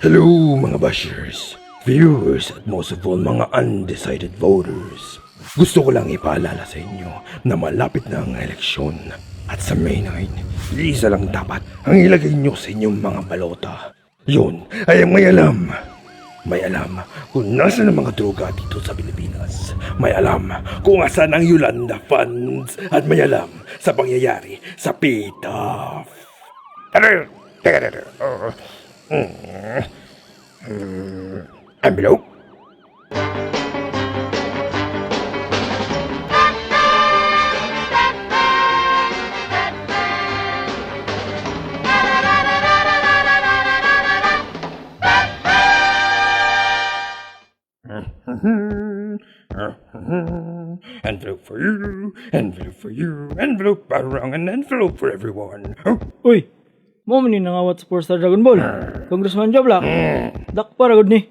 Hello mga bashers, viewers at most of all mga undecided voters. Gusto ko lang ipaalala sa inyo na malapit na ang eleksyon. At sa May 9, isa lang dapat ang ilagay nyo sa inyong mga balota. Yun ay ang may alam. May alam kung nasan ang mga droga dito sa Pilipinas. May alam kung asan ang Yolanda Funds. At may alam sa pangyayari sa PITAF. Envelope? Envelope for you, envelope for you, envelope parang an envelope for everyone. Uy, mo man ni nangawat sa 4-star Dragon Ball. Congressman Joblak. Dak para gud ni.